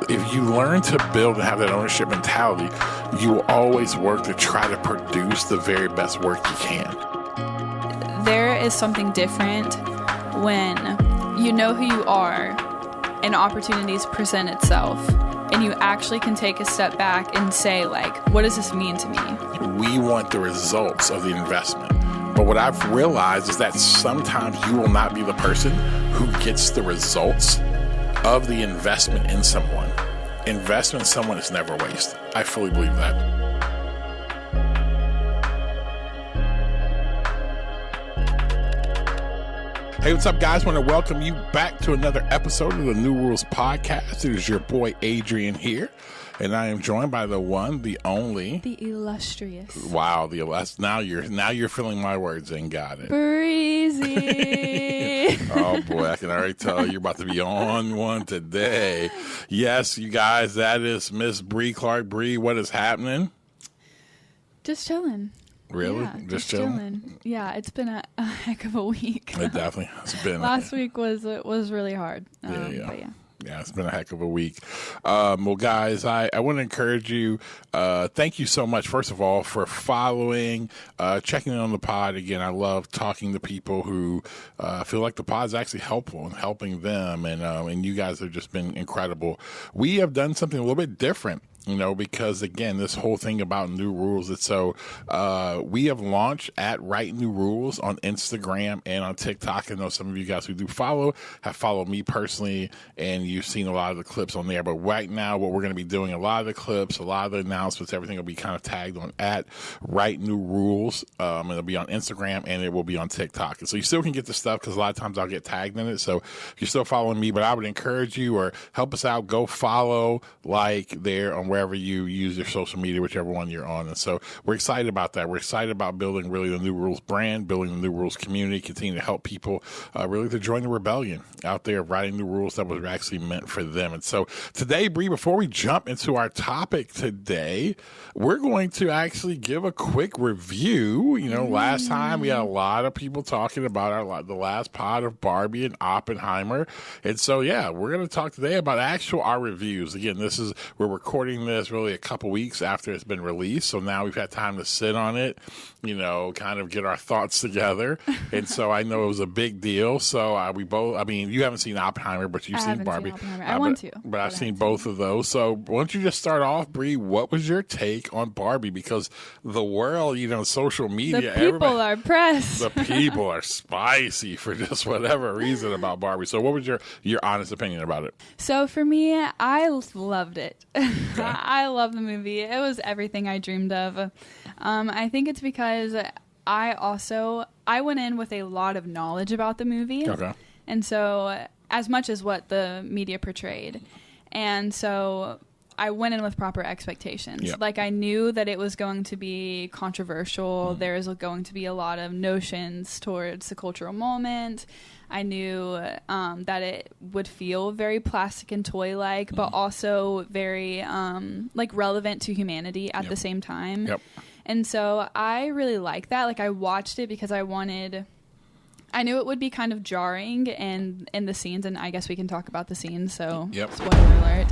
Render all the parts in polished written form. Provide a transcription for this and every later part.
if you learn to build and have that ownership mentality, you will always work to try to produce the very best work you can. There is something different when you know who you are and opportunities present itself, and you actually can take a step back and say, like, what does this mean to me? We want the results of the investment. But what I've realized is that sometimes you will not be the person who gets the results of the investment in someone. Investment in someone is never waste. I fully believe that. Hey, what's up, guys? I want to welcome you back to another episode of the New Rules Podcast. It is your boy, Adrian, here. And I am joined by the one, the only... the illustrious. Wow, the illustrious. Now you're feeling my words and got it. Breezy. Oh, boy, I can already tell you're about to be on one today. Yes, you guys, that is Miss Bree Clark. Bree, what is happening? Just chilling. Really? Yeah, just chilling? Yeah, it's been a heck of a week. It definitely has been. Last week was really hard. But yeah. Yeah, it's been a heck of a week. Well, guys, I want to encourage you. Thank you so much, first of all, for following, checking in on the pod. Again, I love talking to people who feel like the pod's actually helpful and helping them. And you guys have just been incredible. We have done something a little bit different. Because again, this whole thing about new rules, we have launched at Write New Rules on Instagram and on TikTok. I know some of you guys who do follow have followed me personally, and you've seen a lot of the clips on there. But right now, what we're going to be doing, a lot of the clips, a lot of the announcements, everything will be kind of tagged on at Write New Rules. It'll be on Instagram and it will be on TikTok. And so you still can get the stuff because a lot of times I'll get tagged in it. So if you're still following me, but I would encourage you or help us out, go follow, there on wherever you use your social media, whichever one you're on. And so we're excited about that. We're excited about building really the New Rules brand, building the New Rules community, continue to help people really to join the rebellion out there, writing new rules that was actually meant for them. And so today, Bree, before we jump into our topic today, we're going to actually give a quick review. Last time we had a lot of people talking about the last pod of Barbie and Oppenheimer. And so, we're going to talk today about our reviews. Again, we're recording this really a couple weeks after it's been released. So now we've had time to sit on it, kind of get our thoughts together. And so I know it was a big deal. So you haven't seen Oppenheimer, but you've seen Barbie. I want to. But I've seen both of those. So why don't you just start off, Bree? What was your take on Barbie? Because the world, social media, the people are pressed. The people are spicy for just whatever reason about Barbie. So what was your honest opinion about it? So for me, I loved it. Okay. I love the movie. It was everything I dreamed of. I think it's because I went in with a lot of knowledge about the movie. Okay. And so as much as what the media portrayed. And so I went in with proper expectations. Yep. Like I knew that it was going to be controversial. Mm-hmm. There was going to be a lot of notions towards the cultural moment. I knew that it would feel very plastic and toy-like, but also very relevant to humanity at the same time. Yep. And so I really like that. Like I watched it because I knew it would be kind of jarring in the scenes, and I guess we can talk about the scenes, so spoiler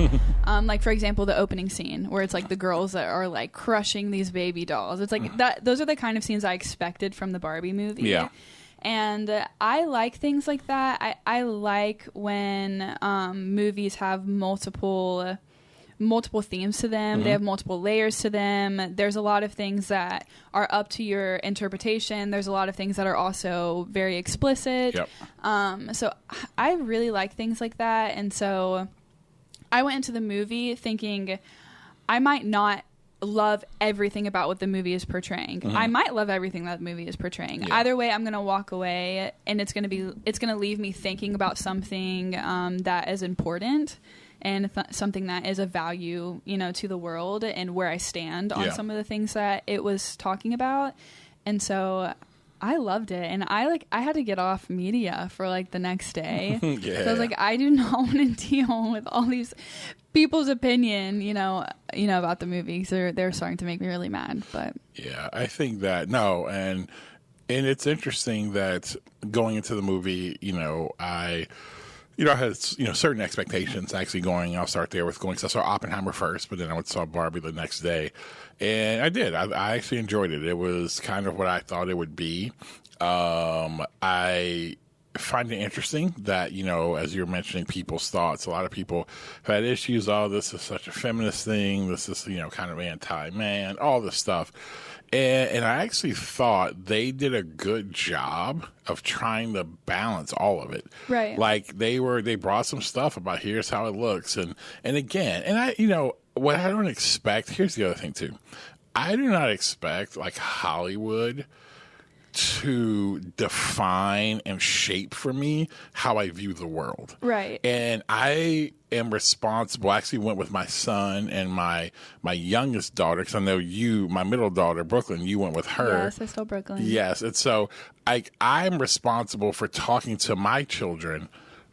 alert. For example, the opening scene where it's like the girls that are like crushing these baby dolls. It's like that. Those are the kind of scenes I expected from the Barbie movie. Yeah. And I like things like that. I like when movies have multiple themes to them. Mm-hmm. They have multiple layers to them. There's a lot of things that are up to your interpretation. There's a lot of things that are also very explicit. Yep. So I really like things like that. And so I went into the movie thinking I might not love everything about what the movie is portraying. Mm-hmm. I might love everything that the movie is portraying. Yeah. Either way, I'm going to walk away and it's going to leave me thinking about something that is important and something that is of value, to the world and where I stand on some of the things that it was talking about. And so I loved it. And I had to get off media for the next day. Yeah. So I was like, I do not want to deal with all these people's opinion, about the movie. So they're starting to make me really mad. But yeah, I think that and it's interesting that going into the movie, I I had, certain expectations actually going. I'll start there with going, because I saw Oppenheimer first, but then I went saw Barbie the next day. And I did. I actually enjoyed it. It was kind of what I thought it would be. I find it interesting that, as you're mentioning people's thoughts, a lot of people have had issues. Oh, this is such a feminist thing. This is, kind of anti-man, all this stuff. And I actually thought they did a good job of trying to balance all of it. Right. Like they brought some stuff about here's how it looks. And again, and what I don't expect, here's the other thing too. I do not expect like Hollywood to define and shape for me how I view the world. Right. And I am responsible. I actually went with my son and my youngest daughter, because I know my middle daughter, Brooklyn, you went with her. Yes, I still Brooklyn. Yes. And so I'm responsible for talking to my children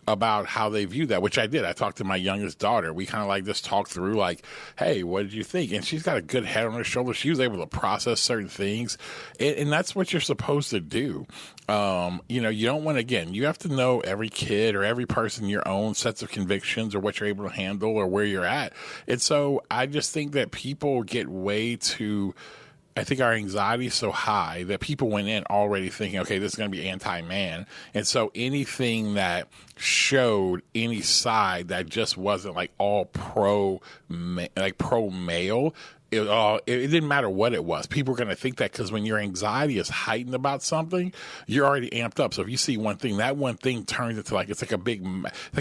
about how they view that, which I did. I talked to my youngest daughter. We kind of like just talked through like, hey, what did you think? And she's got a good head on her shoulder. She was able to process certain things. And that's what you're supposed to do. You don't want to, again, you have to know every kid or every person your own sets of convictions or what you're able to handle or where you're at. And so I just think that people get way too, I think our anxiety is so high that people went in already thinking, okay, this is going to be anti-man. And so anything that showed any side that just wasn't like all pro-male, it didn't matter what it was. People were going to think that, because when your anxiety is heightened about something, you're already amped up. So if you see one thing, that one thing turns into like, it's like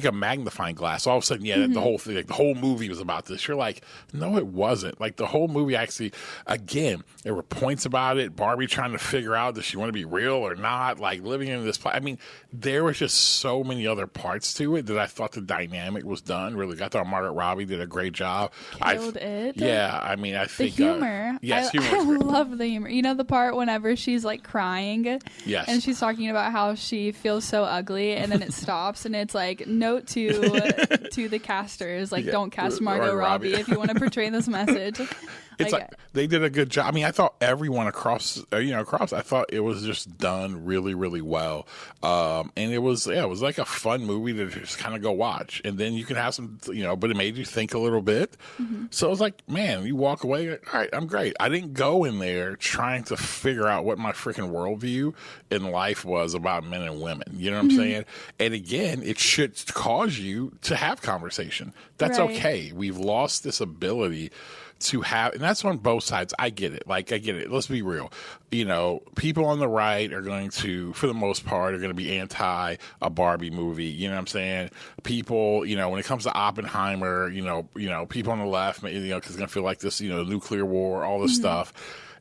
a magnifying glass. So all of a sudden, the whole thing, like the whole movie was about this. You're like, no, it wasn't. Like the whole movie actually, again, there were points about it. Barbie trying to figure out, does she want to be real or not? Like living in this place. I mean, there was just so many other parts to it that I thought the dynamic was done really. I thought Margaret Robbie did a great job. Killed it. Yeah, I mean, I think the humor. Yes, humor. I love the humor. You know the part whenever she's like crying, yes, and she's talking about how she feels so ugly, and then it stops, and it's like, note to the casters, like, don't cast Margot Robbie if you want to portray this message. It's like they did a good job. I mean, I thought everyone across, I thought it was just done really, really well. And it was like a fun movie to just kind of go watch. And then you can have some, but it made you think a little bit. Mm-hmm. So it was like, man, you walk away, all right, I'm great. I didn't go in there trying to figure out what my freaking worldview in life was about men and women. You know what I'm saying? And again, it should cause you to have conversation. That's right. Okay. We've lost this ability to have, and that's on both sides. I get it. Like, I get it. Let's be real. People on the right are going to, for the most part, are going to be anti a Barbie movie. You know what I'm saying? People, when it comes to Oppenheimer, people on the left, because it's going to feel like this, nuclear war, all this stuff.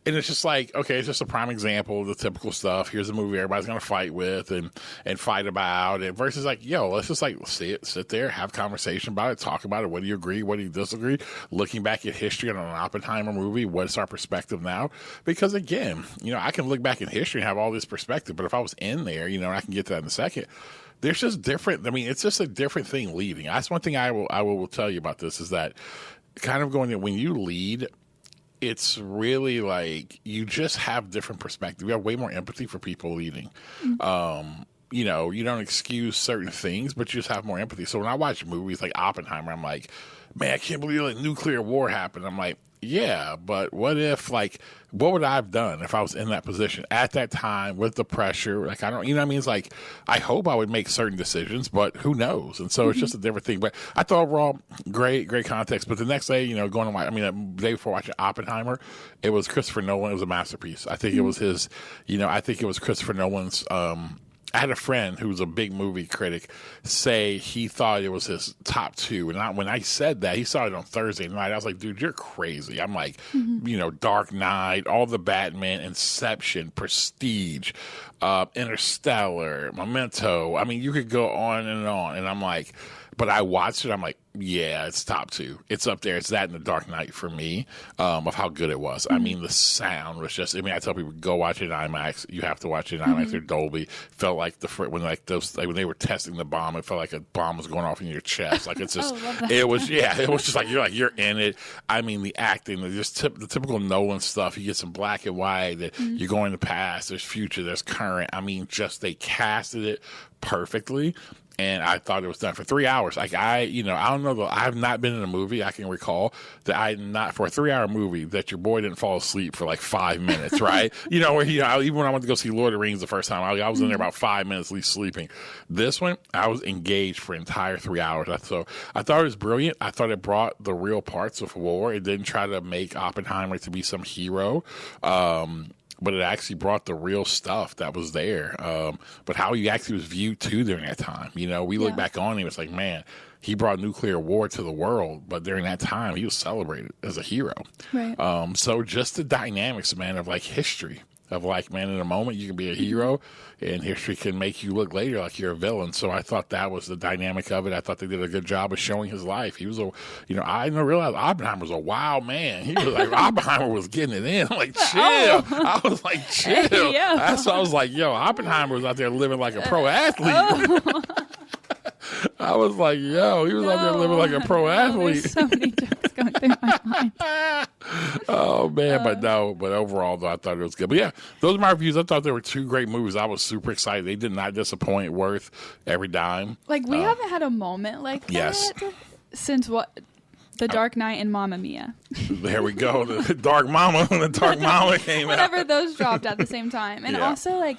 And it's just like, okay, it's just a prime example of the typical stuff. Here's a movie everybody's going to fight with and fight about it, versus like, let's just like sit there, have conversation about it, talk about it. What do you agree? What do you disagree? Looking back at history on an Oppenheimer movie, what's our perspective now? Because again, I can look back in history and have all this perspective, but if I was in there, I can get to that in a second. There's just different. I mean, it's just a different thing leading. That's one thing I will tell you about this, is that kind of going, when you lead, it's really like you just have different perspective. You have way more empathy for people leading. Mm-hmm. You don't excuse certain things, but you just have more empathy. So when I watch movies like Oppenheimer, I'm like, man, I can't believe like nuclear war happened. I'm like, yeah, but what if, like, what would I have done if I was in that position at that time with the pressure? Like, I don't, what I mean? It's like, I hope I would make certain decisions, but who knows? And so it's just a different thing. But I thought overall, great context. But the next day, going to watch, the day before watching Oppenheimer, it was Christopher Nolan. It was a masterpiece. I think it was his, I think it was Christopher Nolan's, I had a friend who was a big movie critic say he thought it was his top two. And when I said that, he saw it on Thursday night. I was like, dude, you're crazy. I'm like, Dark Knight, all the Batman, Inception, Prestige, Interstellar, Memento. I mean, you could go on. And I'm like, but I watched it. I'm like, yeah, it's top two. It's up there. It's that and The Dark Knight for me, of how good it was. I mean, the sound was just, I tell people, go watch it in IMAX. You have to watch it in IMAX or Dolby. Felt like when they were testing the bomb, it felt like a bomb was going off in your chest. Like, it's just, it was just like, you're in it. I mean, the acting, the typical Nolan stuff. You get some black and white, you're going to past, there's future, there's current. I mean, just, they casted it perfectly. And I thought it was done for 3 hours. Like I don't know. I have not been in a movie I can recall that I not for a 3-hour movie that your boy didn't fall asleep for like 5 minutes, right? Where even when I went to go see Lord of the Rings the first time, I was in there about 5 minutes, at least sleeping. This one, I was engaged for entire 3 hours. So I thought it was brilliant. I thought it brought the real parts of war. It didn't try to make Oppenheimer to be some hero. But it actually brought the real stuff that was there. But how he actually was viewed too during that time. We look back on him, it's like, man, he brought nuclear war to the world. But during that time, he was celebrated as a hero. Right. So just the dynamics, man, of like history. Of like, man, in a moment you can be a hero, and history can make you look later like you're a villain. So I thought that was the dynamic of it. I thought they did a good job of showing his life. He was I didn't realize Oppenheimer was a wild man. He was like, Oppenheimer was getting it in. I'm like, chill. I was like, chill. Yeah. That's why I was like, Oppenheimer was out there living like a pro athlete. I was like, he was out there living like a pro athlete. There's so many jokes going through my mind. Oh man, but overall though, I thought it was good. But yeah, those are my reviews. I thought there were 2 great movies. I was super excited. They did not disappoint. Worth every dime. Like we haven't had a moment like that since The Dark Knight and Mamma Mia. There we go. The Dark Mama. The Dark Mama came out. Whenever those dropped at the same time. And also, like,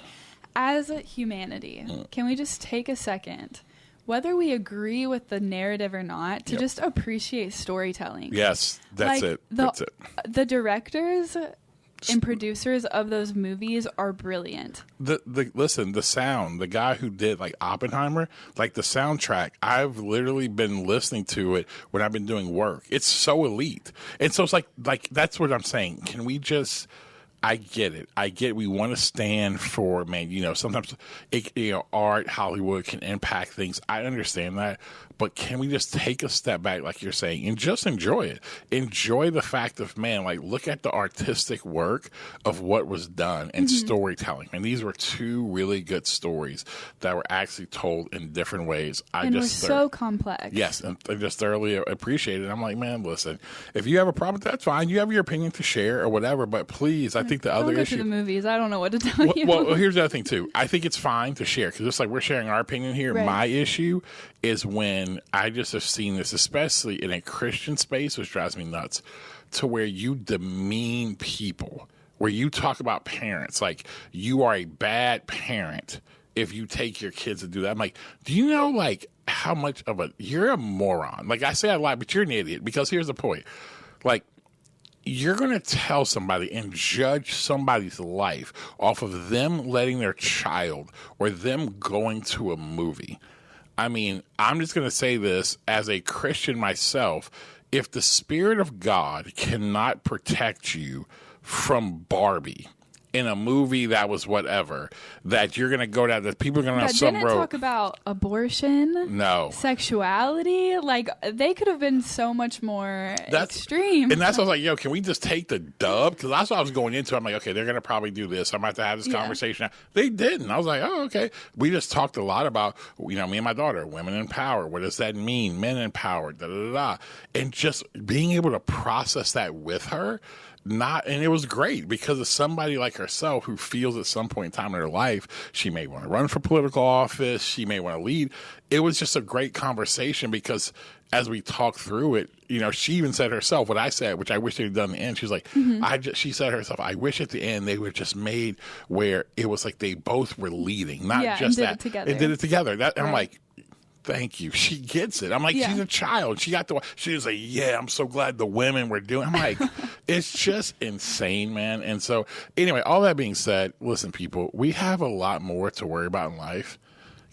as a humanity, can we just take a second, whether we agree with the narrative or not, to just appreciate storytelling? Yes, that's it. That's it. The directors and producers of those movies are brilliant. Listen, the sound, the guy who did like Oppenheimer, like the soundtrack, I've literally been listening to it when I've been doing work. It's so elite. And so it's like that's what I'm saying. Can we just, I get it. We want to stand for, man, sometimes art, Hollywood can impact things. I understand that. But can we just take a step back, like you're saying, and just enjoy it? Enjoy the fact of, man, like, look at the artistic work of what was done and storytelling. And these were 2 really good stories that were actually told in different ways. And were so complex. Yes, and I just thoroughly appreciate it. I'm like, man, listen, if you have a problem with that, that's fine. You have your opinion to share or whatever. But please, I think the other issue. Don't go to the movies. I don't know what to tell you. Well, here's the other thing, too. I think it's fine to share because just like we're sharing our opinion here, my issue is when I just have seen this, especially in a Christian space, which drives me nuts, to where you demean people, where you talk about parents like you are a bad parent if you take your kids to do that. I'm like, do you know like how much of you're a moron? Like I say a lot, but you're an idiot because here's the point. Like, you're going to tell somebody and judge somebody's life off of them letting their child or them going to a movie. I mean, I'm just going to say this as a Christian myself. If the Spirit of God cannot protect you from Barbie in a movie that was whatever, that you're going to go down, that people are going to have some road. Didn't talk about abortion, sexuality. Like, they could have been so much more extreme. And that's what I was like, can we just take the dub? Because that's what I was going into. I'm like, okay, they're going to probably do this. I'm about to have this conversation. They didn't. I was like, oh, okay. We just talked a lot about, me and my daughter, women in power. What does that mean? Men in power, da-da-da-da. And just being able to process that with her. And it was great because of somebody like herself who feels at some point in time in her life she may want to run for political office, she may want to lead. It was just a great conversation because as we talked through it, she even said herself what I said, which I wish they'd done in the end. She was like, she said herself, I wish at the end they were just made where it was like they both were leading, not just that. And did it together. I'm like, thank you. She gets it. I'm like, she's a child. She was like, I'm so glad the women were doing. I'm like, it's just insane, man. And so, anyway, all that being said, listen, people, we have a lot more to worry about in life.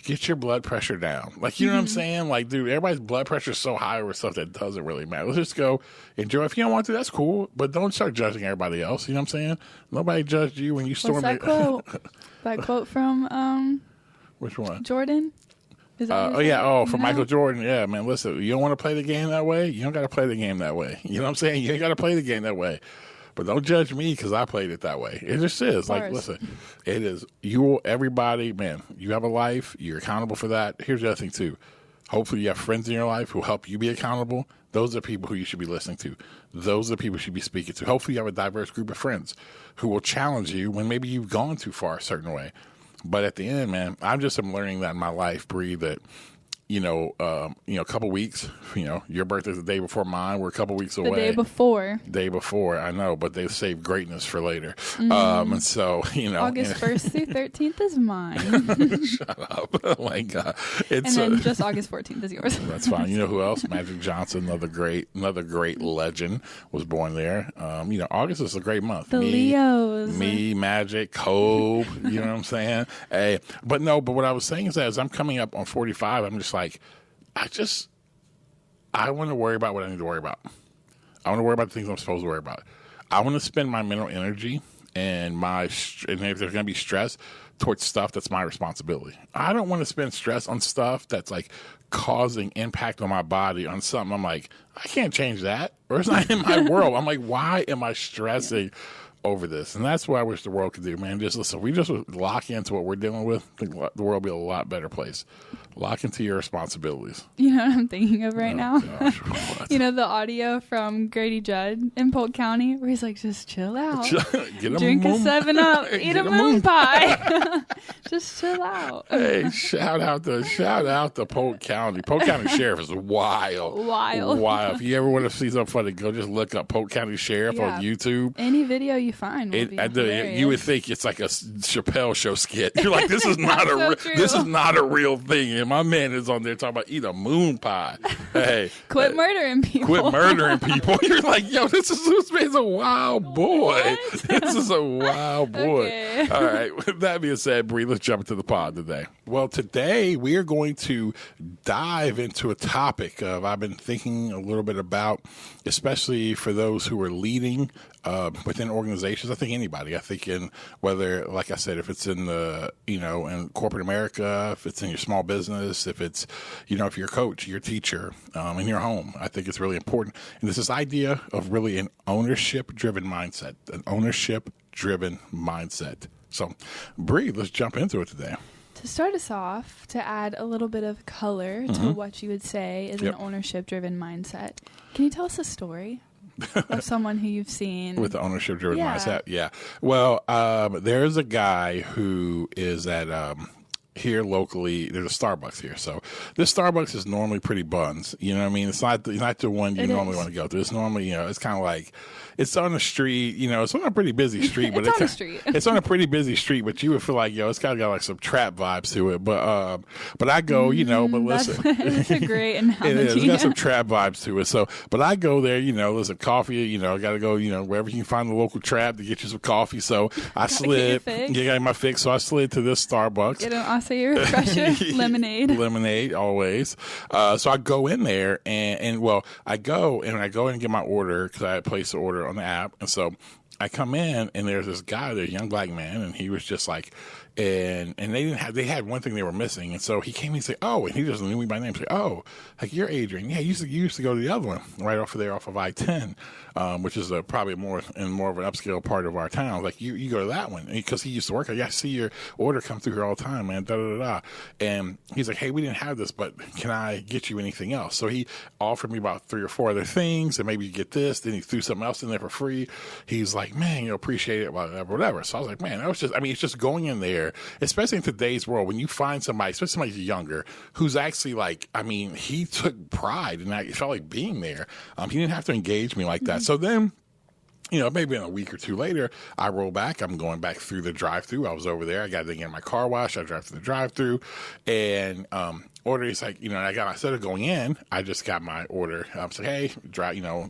Get your blood pressure down. Like, you know what I'm saying? Like, dude, everybody's blood pressure is so high over stuff that doesn't really matter. Let's just go enjoy. If you don't want to, that's cool. But don't start judging everybody else. You know what I'm saying? Nobody judged you when you stormed. What's that quote? That quote from which one? Jordan. From Michael Jordan. Yeah, man, listen, you don't want to play the game that way? You don't got to play the game that way. You know what I'm saying? You ain't got to play the game that way. But don't judge me because I played it that way. It just is. Like, listen, it is. Everybody, man, you have a life. You're accountable for that. Here's the other thing, too. Hopefully you have friends in your life who help you be accountable. Those are people who you should be listening to. Those are people you should be speaking to. Hopefully you have a diverse group of friends who will challenge you when maybe you've gone too far a certain way. But at the end, man, I'm learning that in my life, Bree, that a couple weeks, your birthday's the day before mine. We're a couple weeks away. The day before. Day before, I know, but they save greatness for later. And so, August 1st through 13th is mine. Shut up. Oh, my God. And then just August 14th is yours. That's fine. You know who else? Magic Johnson, another great legend, was born there. August is a great month. The Leos. Me, Magic, Cove, you know what I'm saying? Hey, but what I was saying is that as I'm coming up on 45, I'm just like, I want to worry about what I need to worry about. I want to worry about the things I'm supposed to worry about. I want to spend my mental energy and if there's going to be stress, towards stuff that's my responsibility. I don't want to spend stress on stuff that's like causing impact on my body on something I'm like, I can't change that, or it's not in my world. I'm like, why am I stressing over this? And that's what I wish the world could do, man. Just listen, we just lock into what we're dealing with, I think the world will be a lot better place. Lock into your responsibilities. You know what I'm thinking of right now? Gosh, the audio from Grady Judd in Polk County where he's like, just chill out. Drink a 7-Up. Eat a moon pie. Just chill out. Hey, shout out to Polk County. Polk County Sheriff is wild. If you ever want to see something funny, go just look up Polk County Sheriff on YouTube. Any video you find will be hilarious. You would think it's like a Chappelle show skit. You're like, this is not this is not a real thing. And my man is on there talking about eat a moon pie. Hey, quit murdering people. You're like, yo, this man's a wild boy. What? This is a wild boy. Okay. All right. With that being said, Bree, let's jump into the pod today. Well, today we are going to dive into a topic I've been thinking a little bit about, especially for those who are leading within organizations. I think anybody. I think in whether, like I said, if it's in in corporate America, if it's in your small business, if it's, if you're a coach, your teacher, in your home, I think it's really important. And there's this idea of really an ownership-driven mindset, So, Bree, let's jump into it today. To start us off, to add a little bit of color to what you would say is an ownership-driven mindset, can you tell us a story of someone who you've seen with the ownership-driven mindset? Yeah. Well, there's a guy who is at here locally. There's a Starbucks here, so this Starbucks is normally pretty buns. You know what I mean? It's not the one you normally want to go to. It's normally, it's kind of like it's on the street. It's on a pretty busy street, but it's on a pretty busy street. But you would feel like, it's kind of got like some trap vibes to it. But I go, but listen, it's a great analogy. It is. It's got some trap vibes to it. So, but I go there, listen, coffee. I got to go, wherever you can find the local trap to get you some coffee. So I slid, got my fix. So I slid to this Starbucks. Get an acai refresher, lemonade always. So I go in there I go and get my order because I had placed the order on the app, and so I come in and there's this guy, a young black man, and he was just like, and they had one thing they were missing, and so he came and he said, oh, and he just knew me by name. He said, oh, like you're Adrian, yeah, you used to go to the other one right off of I-10, which is probably more of an upscale part of our town. Like you go to that one because he used to work. I see your order come through here all the time, man. Da da da. And he's like, hey, we didn't have this, but can I get you anything else? So he offered me about 3 or 4 other things, and maybe you get this. Then he threw something else in there for free. He's like, man, appreciate it, whatever. So I was like, man, it's just going in there, especially in today's world, when you find somebody, especially somebody younger, who's actually like, he took pride in that. It felt like being there. He didn't have to engage me like that. So then, maybe in a week or two later, I roll back. I'm going back through the drive-thru. I was over there. I got to get my car washed. I drive to the drive-thru, and order. He's like, instead of going in, I just got my order. I was like, hey,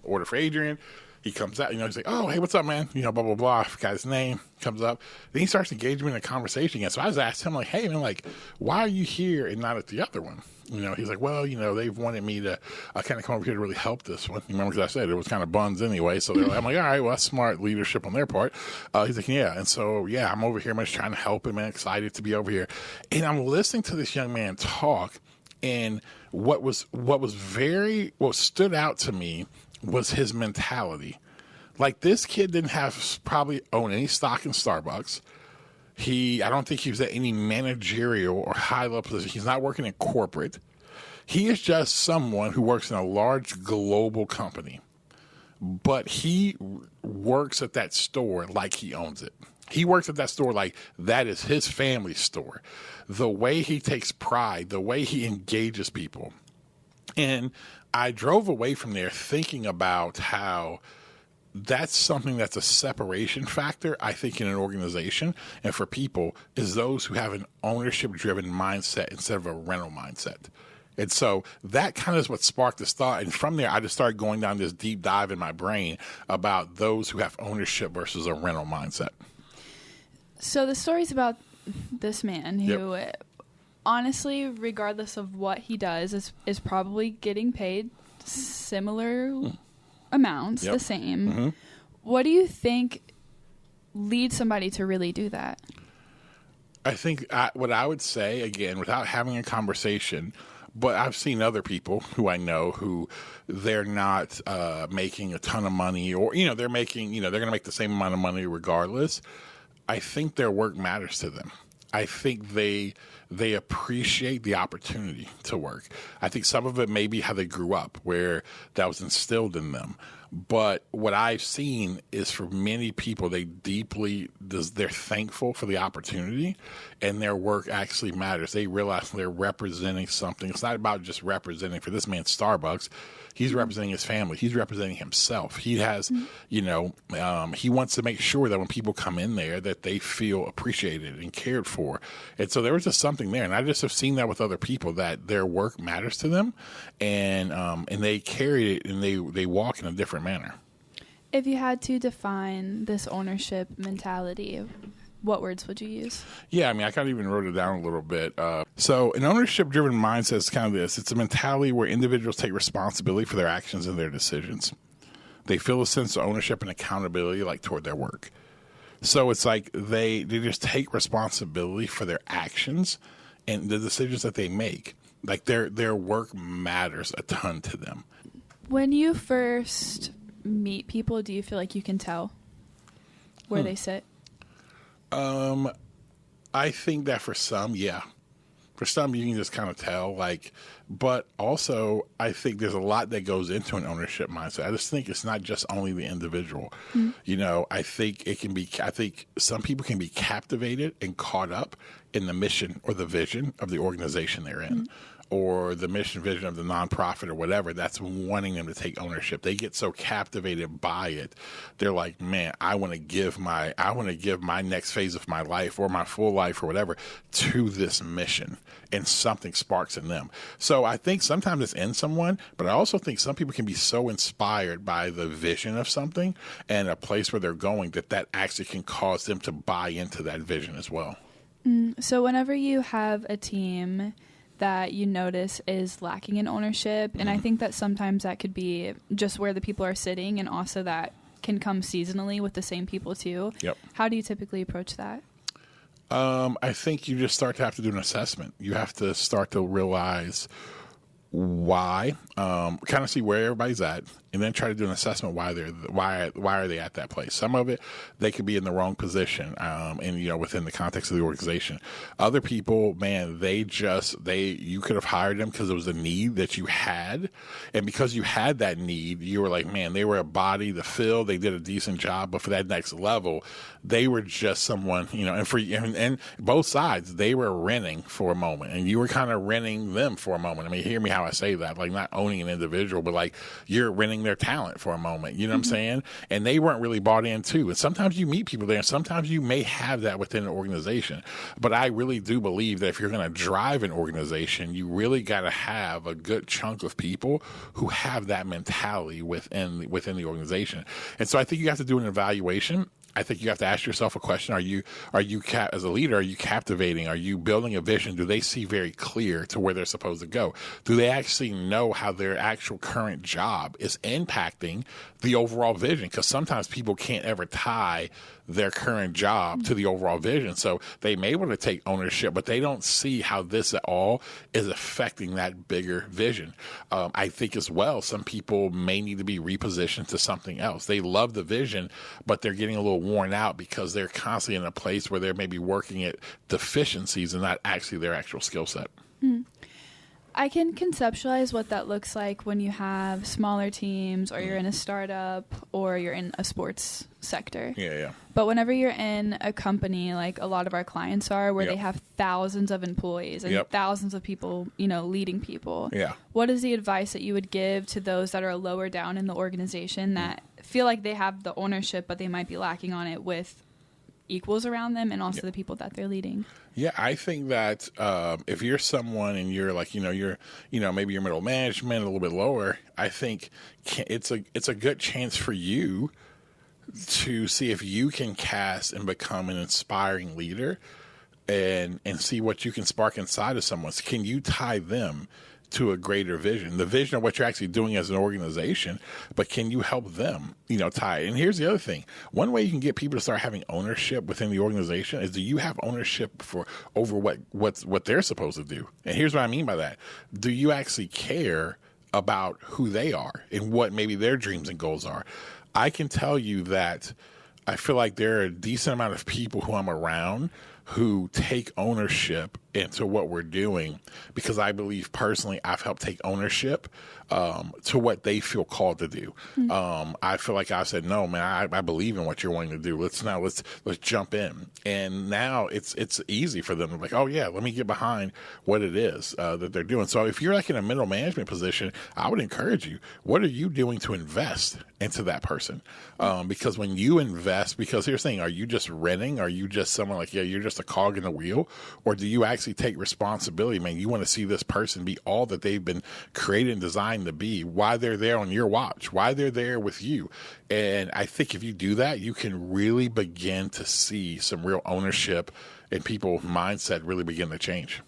order for Adrian. He comes out, he's like, oh, hey, what's up, man? Blah, blah, blah. I forgot his name. Comes up. Then he starts engaging me in a conversation again. So I was asking him, like, hey, man, like, why are you here and not at the other one? He's like, well, they've wanted me to kind of come over here to really help this one. Remember, because I said it was kind of buns anyway. So I'm like, all right, well, that's smart leadership on their part. He's like, yeah. And so, yeah, I'm over here. I'm just trying to help him, man. Excited to be over here. And I'm listening to this young man talk. And what stood out to me was his mentality. Like, this kid didn't probably own any stock in Starbucks. I don't think he was at any managerial or high level position. He's not working in corporate. He is just someone who works in a large global company. But he works at that store like he owns it. He works at that store like that is his family store. The way he takes pride, the way he engages people. And I drove away from there thinking about how that's something that's a separation factor, I think, in an organization and for people is those who have an ownership-driven mindset instead of a rental mindset. And so that kind of is what sparked this thought. And from there, I just started going down this deep dive in my brain about those who have ownership versus a rental mindset. So the story's about this man who, honestly, regardless of what he does, is probably getting paid similar amounts, the same. Mm-hmm. What do you think leads somebody to really do that? I think what I would say, again, without having a conversation, but I've seen other people who I know who they're not making a ton of money or, they're making, they're going to make the same amount of money regardless. I think their work matters to them. I think they appreciate the opportunity to work. I think some of it may be how they grew up, where that was instilled in them. But what I've seen is for many people, they're thankful for the opportunity, and their work actually matters. They realize they're representing something. It's not about just representing for this man Starbucks. He's representing his family. He's representing himself. He has, he wants to make sure that when people come in there that they feel appreciated and cared for. And so there was just something there. And I just have seen that with other people, that their work matters to them, and they carry it and they walk in a different manner. If you had to define this ownership mentality, what words would you use? Yeah, I kind of even wrote it down a little bit. So an ownership-driven mindset is kind of this. It's a mentality where individuals take responsibility for their actions and their decisions. They feel a sense of ownership and accountability toward their work. So it's like they just take responsibility for their actions and the decisions that they make. Like their work matters a ton to them. When you first meet people, do you feel like you can tell where they sit? I think that for some, yeah. For some, you can just kind of tell, but also I think there's a lot that goes into an ownership mindset. I just think it's not just only the individual. Mm-hmm. I think some people can be captivated and caught up in the mission or the vision of the organization they're in. Mm-hmm. Or the mission vision of the nonprofit or whatever, that's wanting them to take ownership. They get so captivated by it. They're like, man, I want to give my next phase of my life or my full life or whatever to this mission, and something sparks in them. So I think sometimes it's in someone, but I also think some people can be so inspired by the vision of something and a place where they're going that actually can cause them to buy into that vision as well. So whenever you have a team that you notice is lacking in ownership, and I think that sometimes that could be just where the people are sitting, and also that can come seasonally with the same people too. Yep. How do you typically approach that? I think you just start to have to do an assessment. You have to start to realize why, kind of see where everybody's at, and then try to do an assessment why are they at that place. Some of it, they could be in the wrong position, and within the context of the organization. Other people, man, you could have hired them because it was a need that you had, and because you had that need, you were like, man, they were a body to fill. They did a decent job, but for that next level, they were just someone, and both sides, they were renting for a moment, and you were kind of renting them for a moment. Hear me how I say that, not owning an individual, but you're renting their talent for a moment, you know what I'm saying? And they weren't really bought in too. And sometimes you meet people there, and sometimes you may have that within an organization. But I really do believe that if you're going to drive an organization, you really got to have a good chunk of people who have that mentality within the organization. And so I think you have to do an evaluation. I think you have to ask yourself a question. Are you as a leader, are you captivating? Are you building a vision? Do they see very clear to where they're supposed to go? Do they actually know how their actual current job is impacting the overall vision? Because sometimes people can't ever tie their current job to the overall vision. So they may want to take ownership, but they don't see how this at all is affecting that bigger vision. I think as well, some people may need to be repositioned to something else. They love the vision, but they're getting a little worn out because they're constantly in a place where they're maybe working at deficiencies and not actually their actual skill set. I can conceptualize what that looks like when you have smaller teams or you're in a startup or you're in a sports sector. Yeah. But whenever you're in a company, like a lot of our clients are, where Yep. they have thousands of employees and Yep. thousands of people, leading people. Yeah. What is the advice that you would give to those that are lower down in the organization that feel like they have the ownership, but they might be lacking on it with equals around them and also the people that they're leading? Yeah, I think that if you're someone and you're like, you're, maybe you're middle management, a little bit lower, I think it's a good chance for you to see if you can cast and become an inspiring leader and see what you can spark inside of someone. So can you tie them to a greater vision, the vision of what you're actually doing as an organization, but can you help them, tie it? And here's the other thing. One way you can get people to start having ownership within the organization is, do you have ownership over what they're supposed to do? And here's what I mean by that. Do you actually care about who they are and what maybe their dreams and goals are? I can tell you that I feel like there are a decent amount of people who I'm around who take ownership into what we're doing, because I believe personally I've helped take ownership to what they feel called to do. I feel like I said, no, man, I believe in what you're wanting to do. Let's jump in. And now it's easy for them to be like, oh yeah, let me get behind what it is that they're doing. So if you're like in a middle management position, I would encourage you, what are you doing to invest into that person? Because when you invest, because here's the thing, are you just renting? Are you just someone like, yeah, you're just a cog in the wheel? Or do you actually take responsibility? Man, you want to see this person be all that they've been created and designed to be, why they're there on your watch, why they're there with you. And I think if you do that, you can really begin to see some real ownership and people's mindset really begin to change.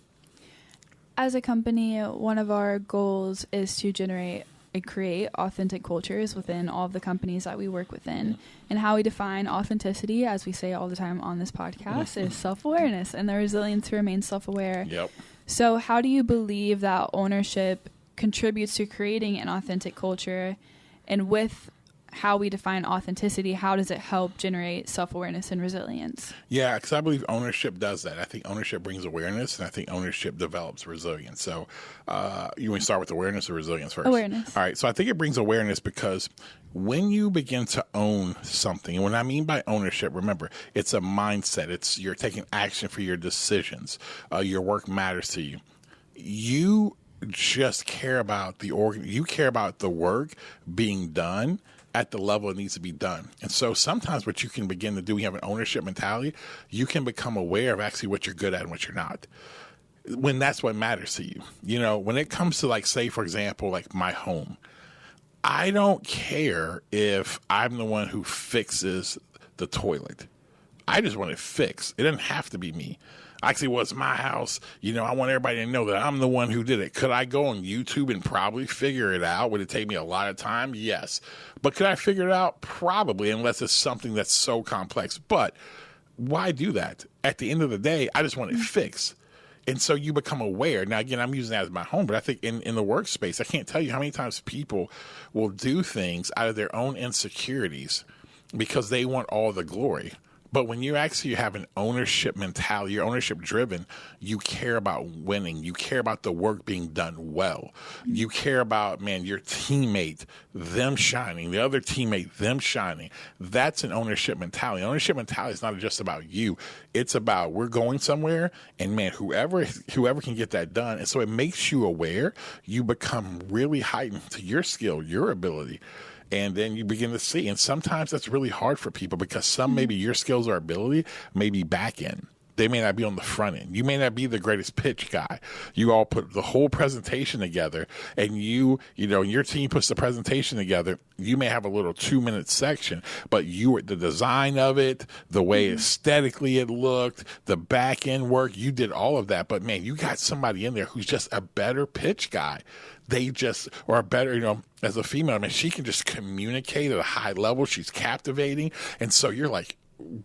As a company, one of our goals is to generate and create authentic cultures within all of the companies that we work within. And how we define authenticity, as we say all the time on this podcast, is self-awareness and the resilience to remain self-aware. Yep. So how do you believe that ownership contributes to creating an authentic culture? And with how we define authenticity, how does it help generate self-awareness and resilience? Yeah, because I believe ownership does that. I think ownership brings awareness, and I think ownership develops resilience. So you want to start with awareness or resilience first? Awareness. All right, so I think it brings awareness because when you begin to own something, and what I mean by ownership, remember, it's a mindset. You're taking action for your decisions. Your work matters to you. You just care about you care about the work being done at the level it needs to be done. And so sometimes what you can begin to do, when you have an ownership mentality, you can become aware of actually what you're good at and what you're not, when that's what matters to you. When it comes to, like, say, for example, like my home, I don't care if I'm the one who fixes the toilet. I just want it fixed. It doesn't have to be me. Actually, well, it's my house. I want everybody to know that I'm the one who did it. Could I go on YouTube and probably figure it out? Would it take me a lot of time? Yes. But could I figure it out? Probably, unless it's something that's so complex. But why do that? At the end of the day, I just want it fixed. And so you become aware. Now, again, I'm using that as my home, but I think in the workspace, I can't tell you how many times people will do things out of their own insecurities because they want all the glory. But when you actually have an ownership mentality, you're ownership driven, you care about winning. You care about the work being done well. You care about, your teammate, them shining, the other teammate, them shining. That's an ownership mentality. Ownership mentality is not just about you. It's about, we're going somewhere, and whoever can get that done. And so it makes you aware. You become really heightened to your skill, your ability. And then you begin to see. And sometimes that's really hard for people because maybe your skills or ability may be back end. They may not be on the front end. You may not be the greatest pitch guy. You all put the whole presentation together, and your team puts the presentation together. You may have a little 2-minute section, but the design of it, the way aesthetically it looked, the back end work, you did all of that. But you got somebody in there who's just a better pitch guy. Or a better, as a female, she can just communicate at a high level. She's captivating. And so you're like,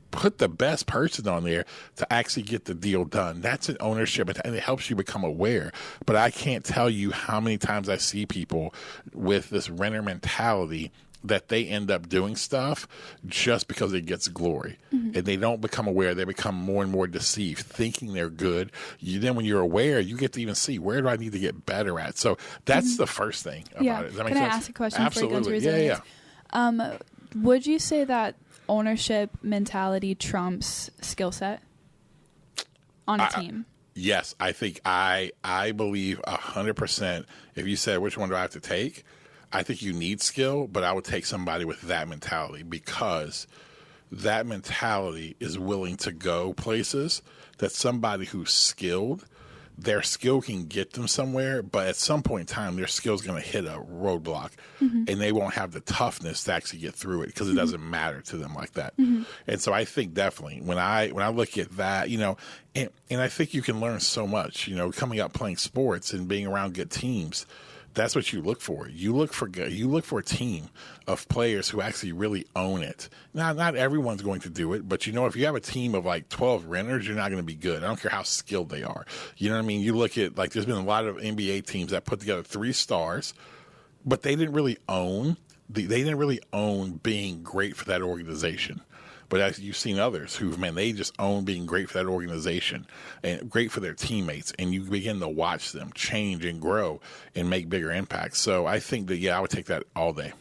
put the best person on there to actually get the deal done. That's an ownership, and it helps you become aware. But I can't tell you how many times I see people with this renter mentality that they end up doing stuff just because it gets glory. And they don't become aware. They become more and more deceived, thinking they're good. Then when you're aware, you get to even see, where do I need to get better at? So that's the first thing about it. Does that make sense? Can I ask a question Absolutely. before you go into resilience? Would you say that ownership mentality trumps skill set on a team? Yes, I think I believe 100%. If you said, which one do I have to take? I think you need skill, but I would take somebody with that mentality, because that mentality is willing to go places that somebody who's skilled, their skill can get them somewhere, but at some point in time, their skill is going to hit a roadblock, and they won't have the toughness to actually get through it, because it doesn't matter to them like that. And so I think definitely when I look at that, and I think you can learn so much, coming up playing sports and being around good teams. That's what you look for. You look for a team of players who actually really own it. Now, not everyone's going to do it, but if you have a team of like 12 renters, you're not going to be good. I don't care how skilled they are. You know what I mean? You look at, like, there's been a lot of NBA teams that put together 3 stars, but they didn't really own being great for that organization. But as you've seen others they just own being great for that organization and great for their teammates. And you begin to watch them change and grow and make bigger impacts. So I think that, I would take that all day.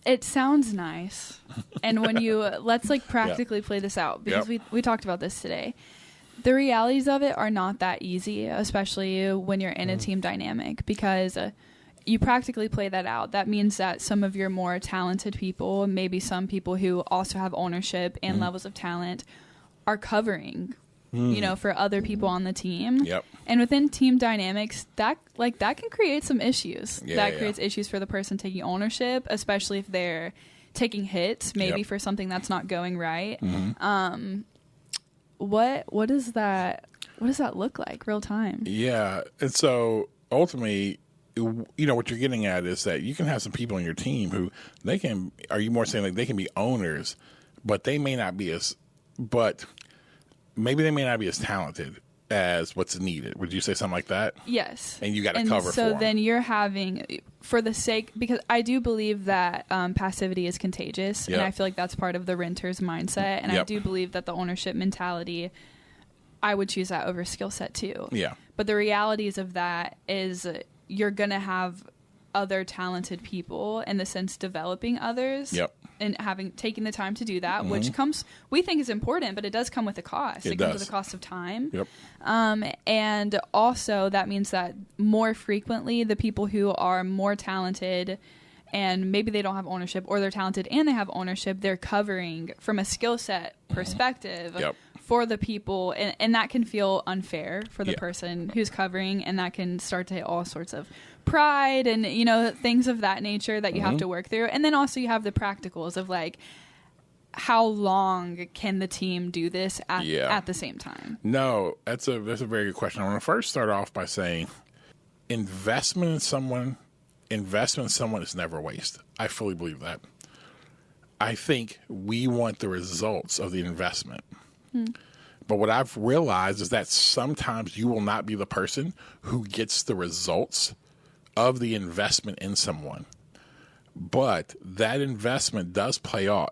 It sounds nice. And when let's practically play this out, because we talked about this today. The realities of it are not that easy, especially when you're in a team dynamic, because you practically play that out. That means that some of your more talented people, maybe some people who also have ownership and levels of talent, are covering, for other people on the team. Yep. And within team dynamics, that can create some issues. Creates issues for the person taking ownership, especially if they're taking hits, maybe for something that's not going right. What does that look like real time? Yeah. And so ultimately, what you're getting at is that you can have some people on your team who are you more saying like they can be owners, but maybe they may not be as talented as what's needed. Would you say something like that? Yes. And you got to cover for them. So then you're having, for the sake, because I do believe that passivity is contagious, and I feel like that's part of the renter's mindset, and I do believe that the ownership mentality, I would choose that over skill set too. Yeah. But the realities of that is you're going to have other talented people, in the sense developing others and taking the time to do that, which we think is important, but it does come with a cost. It comes with a cost of time. And also that means that more frequently the people who are more talented and maybe they don't have ownership, or they're talented and they have ownership, they're covering from a skill set perspective for the people, and that can feel unfair for the person who's covering, and that can start to hit all sorts of pride and things of that nature that you have to work through. And then also you have the practicals of like, how long can the team do this at the same time? No, that's a very good question. I want to first start off by saying investment in someone is never a waste. I fully believe that. I think we want the results of the investment. But what I've realized is that sometimes you will not be the person who gets the results of the investment in someone. But that investment does play out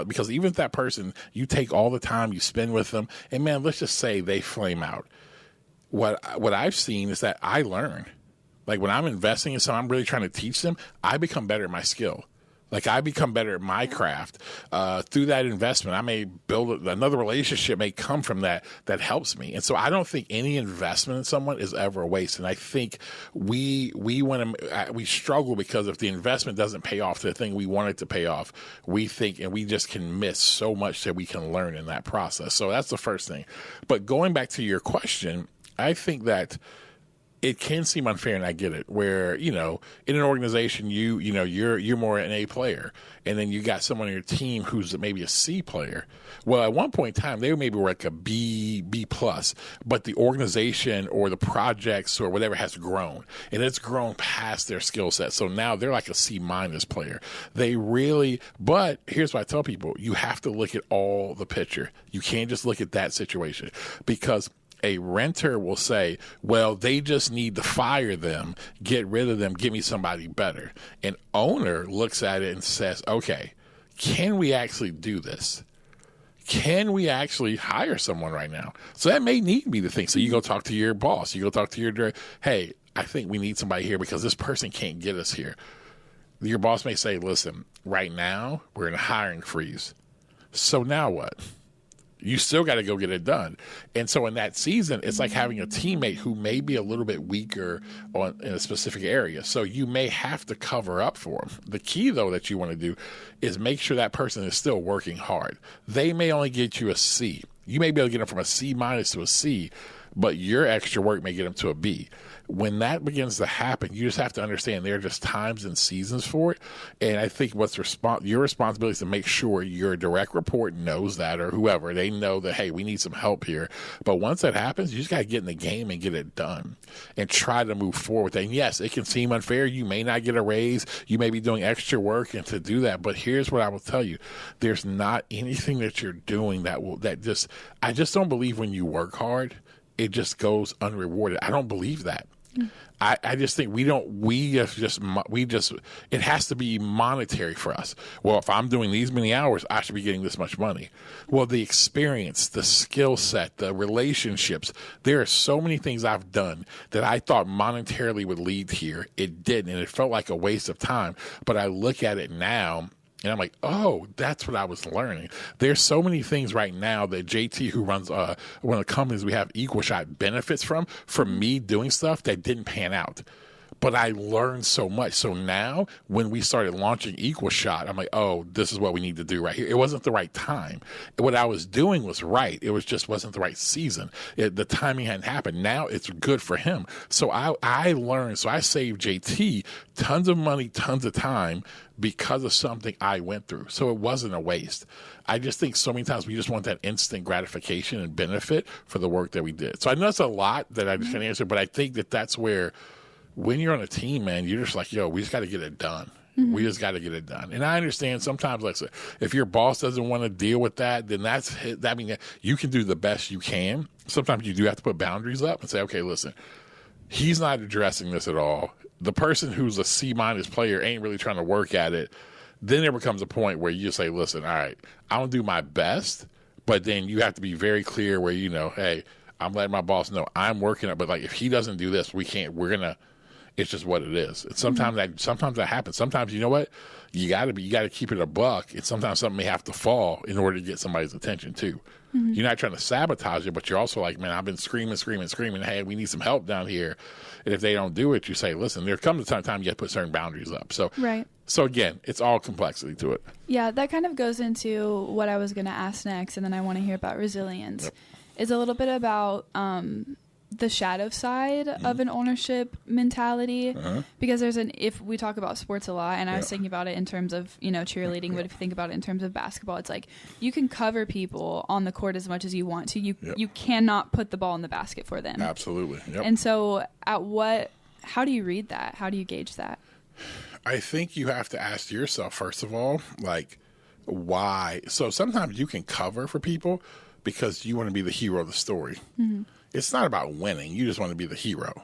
because even if that person, you take all the time you spend with them, and man, let's just say they flame out. What I've seen is that I learn. Like when I'm investing in someone, I'm really trying to teach them, I become better at my skill. Like I become better at my craft through that investment. I may build another relationship may come from that helps me. And so I don't think any investment in someone is ever a waste. And I think we struggle because if the investment doesn't pay off to the thing we want it to pay off, we think, and we just can miss so much that we can learn in that process. So that's the first thing. But going back to your question, I think that it can seem unfair, and I get it, where, in an organization, you're more an A player, and then you got someone on your team who's maybe a C player. Well, at one point in time, they maybe were like a B plus, but the organization or the projects or whatever has grown, and it's grown past their skill set. So now they're like a C minus player. But here's what I tell people. You have to look at all the picture. You can't just look at that situation, because A renter will say, well, they just need to fire them, get rid of them, give me somebody better. An owner looks at it and says, okay, can we actually do this? Can we actually hire someone right now? So that may need to be the thing. So you go talk to your boss. You go talk to your director. Hey, I think we need somebody here because this person can't get us here. Your boss may say, listen, right now we're in a hiring freeze. So now what? You still got to go get it done. And so in that season, it's like having a teammate who may be a little bit weaker in a specific area. So you may have to cover up for them. The key, though, that you want to do is make sure that person is still working hard. They may only get you a C. You may be able to get them from a C- to a C, but your extra work may get them to a B. When that begins to happen, you just have to understand there are just times and seasons for it. And I think your responsibility is to make sure your direct report knows that, or whoever. They know that, hey, we need some help here. But once that happens, you just got to get in the game and get it done and try to move forward. And yes, it can seem unfair. You may not get a raise. You may be doing extra work and to do that. But here's what I will tell you. There's not anything that you're doing I just don't believe when you work hard, it just goes unrewarded. I don't believe that. I just think it has to be monetary for us. Well, if I'm doing these many hours, I should be getting this much money. Well, the experience, the skill set, the relationships, there are so many things I've done that I thought monetarily would lead here. It didn't, and it felt like a waste of time. But I look at it now, and I'm like, oh, that's what I was learning. There's so many things right now that JT, who runs one of the companies we have, Equal Shot, benefits from me doing stuff that didn't pan out. But I learned so much. So now when we started launching Equal Shot, I'm like, oh, this is what we need to do right here. It wasn't the right time. What I was doing was right. It wasn't the right season. The timing hadn't happened. Now it's good for him. So I learned. So I saved JT tons of money, tons of time because of something I went through. So it wasn't a waste. I just think so many times we just want that instant gratification and benefit for the work that we did. So I know it's a lot that I just can't answer, but I think that's where, when you're on a team, man, you're just like, yo, we just got to get it done. Mm-hmm. We just got to get it done. And I understand sometimes, like I said, if your boss doesn't want to deal with that, then that means you can do the best you can. Sometimes you do have to put boundaries up and say, okay, listen, he's not addressing this at all. The person who's a C- player ain't really trying to work at it. Then there becomes a point where you just say, listen, all right, I'm going to do my best, but then you have to be very clear where, hey, I'm letting my boss know I'm working it, but like if he doesn't do this, it's just what it is. And sometimes that happens. Sometimes, you know what? You got to keep it a buck, and sometimes something may have to fall in order to get somebody's attention too. Mm-hmm. You're not trying to sabotage it, but you're also like, man, I've been screaming. Hey, we need some help down here. And if they don't do it, you say, listen, there comes a time you got to put certain boundaries up. So, right. So again, it's all complexity to it. Yeah, that kind of goes into what I was going to ask next, and then I want to hear about resilience. Yep. It's a little bit about the shadow side of an ownership mentality, because if we talk about sports a lot, and I was thinking about it in terms of cheerleading, but if you think about it in terms of basketball, it's like you can cover people on the court as much as you want to. You cannot put the ball in the basket for them. Absolutely. Yep. And so how do you read that? How do you gauge that? I think you have to ask yourself, first of all, like, why? So sometimes you can cover for people because you want to be the hero of the story. Mm-hmm. It's not about winning. You just want to be the hero.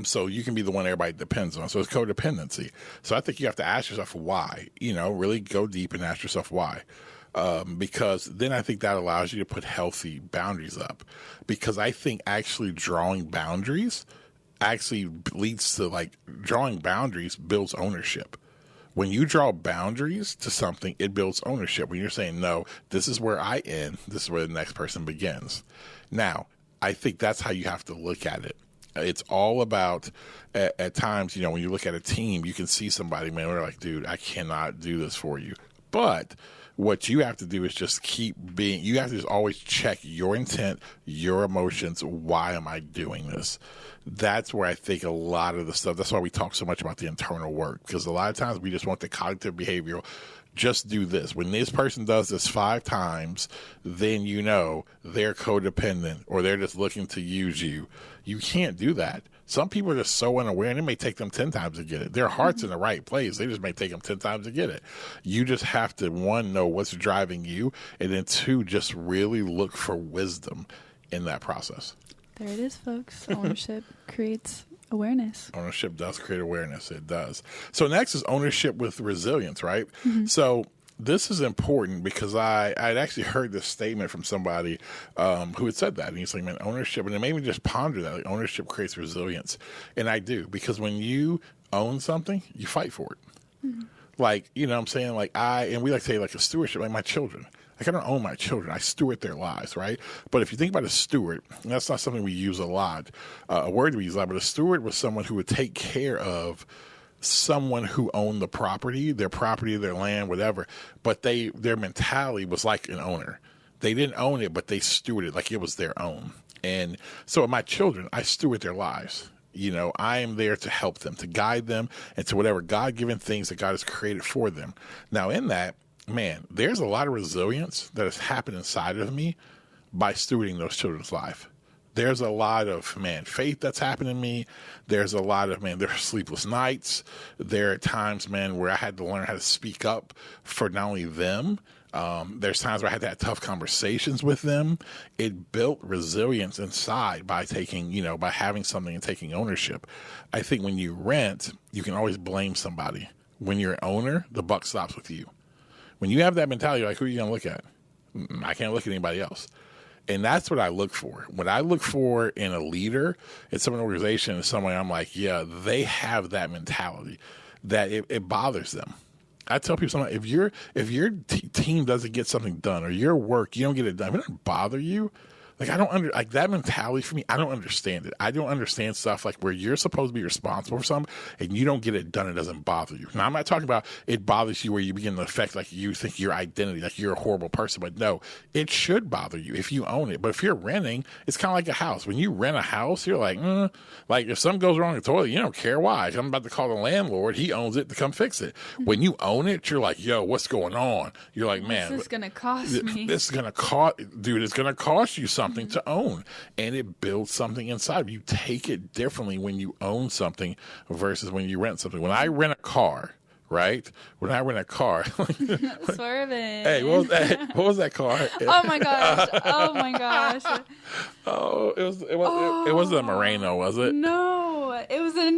So you can be the one everybody depends on. So it's codependency. So I think you have to ask yourself why. Really go deep and ask yourself why. Because then I think that allows you to put healthy boundaries up. Because I think actually drawing boundaries actually leads to, drawing boundaries builds ownership. When you draw boundaries to something, it builds ownership. When you're saying, no, this is where I end, this is where the next person begins. Now, I think that's how you have to look at it. It's all about, at times, when you look at a team, you can see somebody, man, they're like, dude, I cannot do this for you. But what you have to do is just you have to just always check your intent, your emotions. Why am I doing this? That's where I think a lot of the stuff, that's why we talk so much about the internal work, because a lot of times we just want the cognitive behavioral, just do this. When this person does this 5 times, then they're codependent or they're just looking to use you. You can't do that. Some people are just so unaware, and it may take them 10 times to get it. Their heart's in the right place. They just may take them 10 times to get it. You just have to, 1, know what's driving you, and then 2, just really look for wisdom in that process. There it is, folks. Ownership creates awareness. Ownership does create awareness. It does. So next is ownership with resilience, right? Mm-hmm. So this is important because I'd actually heard this statement from somebody who had said that. And he's like, man, ownership, and it made me just ponder that. Like, ownership creates resilience. And I do, because when you own something, you fight for it. Mm-hmm. Like, you know what I'm saying? Like and we like to say like a stewardship, like my children. Like, I don't own my children. I steward their lives, right? But if you think about a steward, and that's not something we use a lot, a word we use a lot, but a steward was someone who would take care of someone who owned the property, their land, whatever. But their mentality was like an owner. They didn't own it, but they stewarded like it was their own. And so with my children, I steward their lives. You know, I am there to help them, to guide them, and to whatever God-given things that God has created for them. Now, in that, man, there's a lot of resilience that has happened inside of me by stewarding those children's life. There's a lot of, man, faith that's happened in me. There's a lot of, man, there are sleepless nights. There are times, man, where I had to learn how to speak up for not only them. There's times where I had to have tough conversations with them. It built resilience inside by by having something and taking ownership. I think when you rent, you can always blame somebody. When you're an owner, the buck stops with you. When you have that mentality, like, who are you going to look at? I can't look at anybody else. And that's what I look for. What I look for in a leader, in some organization, is someone I'm like, yeah, they have that mentality that it bothers them. I tell people something, if your team doesn't get something done, or your work, you don't get it done, if it doesn't bother you, like, like that mentality for me, I don't understand it. I don't understand stuff like where you're supposed to be responsible for something and you don't get it done, it doesn't bother you. Now, I'm not talking about it bothers you where you begin to affect, like, you think your identity, like you're a horrible person. But no, it should bother you if you own it. But if you're renting, it's kind of like a house. When you rent a house, you're like, like if something goes wrong in the toilet, you don't care why. I'm about to call the landlord. He owns it to come fix it. When you own it, you're like, yo, what's going on? You're like, man, this is going to cost me. This is going to cost, dude, it's going to cost you something to own, and it builds something inside. You take it differently when you own something versus when you rent something. When I rent a car, right? When I rent a car, swerving. Hey, what was that car? Oh my gosh! Oh my gosh! Oh, it wasn't a Moreno, was it? No, it was a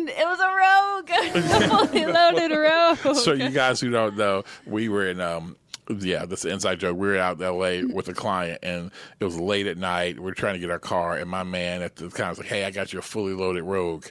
Rogue, a fully loaded Rogue. So you guys who don't know, we were in that's an inside joke. We were out in L.A. with a client, and it was late at night. We were trying to get our car, and my man at the time was like, hey, I got your fully loaded Rogue.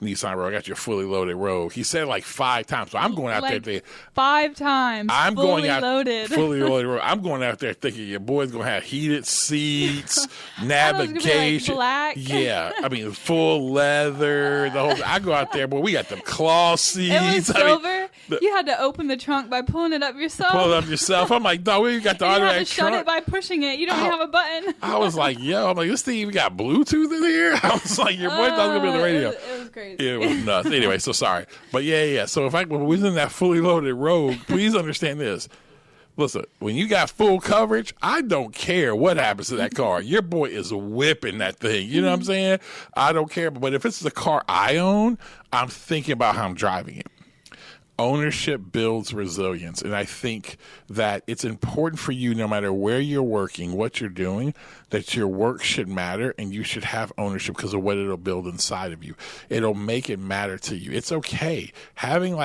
Nissan Rogue, I got your fully loaded Rogue. He said it like 5 times. So I'm going out there thinking 5 times. I'm fully loaded. Fully loaded Rogue. I'm going out there thinking your boy's gonna have heated seats, navigation. Black. Yeah. I mean full leather, the whole I go out there, boy, we got them cloth seats. It was silver. You had to open the trunk by pulling it up yourself. I'm like, no, we got the automatic trunk. You have to shut it by pushing it. You don't even have a button. I was like, this thing even got Bluetooth in here? I was like, your boy thought it was gonna be on the radio. It was crazy. It was nuts. Anyway, so sorry. But yeah. So when we was in that fully loaded Rogue, please understand this. Listen, when you got full coverage, I don't care what happens to that car. Your boy is whipping that thing. You know what I'm saying? I don't care. But if it's the car I own, I'm thinking about how I'm driving it. Ownership builds resilience. And I think that it's important for you, no matter where you're working, what you're doing, that your work should matter and you should have ownership because of what it'll build inside of you. It'll make it matter to you. It's okay. Having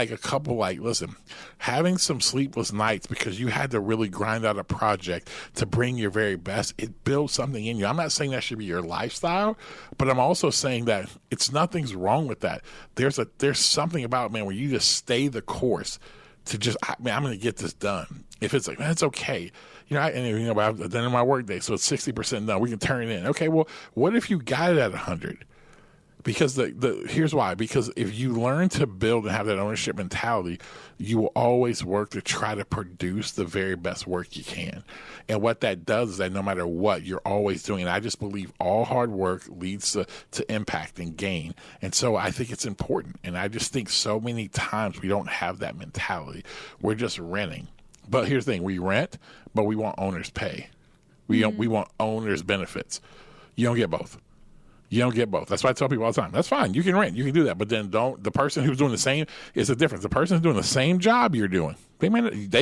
having some sleepless nights because you had to really grind out a project to bring your very best, it builds something in you. I'm not saying that should be your lifestyle, but I'm also saying that nothing's wrong with that. There's something about, man, where you just stay the course to just, I'm going to get this done. If it's like, man, it's okay. I've done it in my work day, so it's 60% done. We can turn it in. Okay, well, what if you got it at 100? Because here's why. Because if you learn to build and have that ownership mentality, you will always work to try to produce the very best work you can. And what that does is that no matter what, you're always doing. And I just believe all hard work leads to impact and gain. And so I think it's important. And I just think so many times we don't have that mentality. We're just renting. But here's the thing. We rent, but we want owners pay. We want owners benefits. You don't get both. That's why I tell people all the time. That's fine. You can rent. You can do that. But then the person who's doing the same is the difference. The person who's doing the same job you're doing, they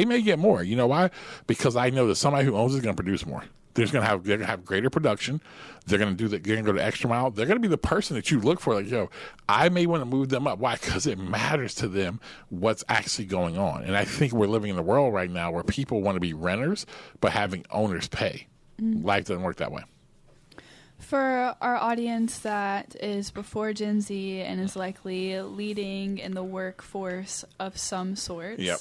may get more. You know why? Because I know that somebody who owns it is going to produce more. they're going to have greater production. They're going to go the extra mile. They're going to be the person that you look for. Like, yo, I may want to move them up. Why? Because it matters to them what's actually going on. And I think we're living in a world right now where people want to be renters, but having owners pay. Life doesn't work that way. For our audience that is before Gen Z and is likely leading in the workforce of some sorts, Yep.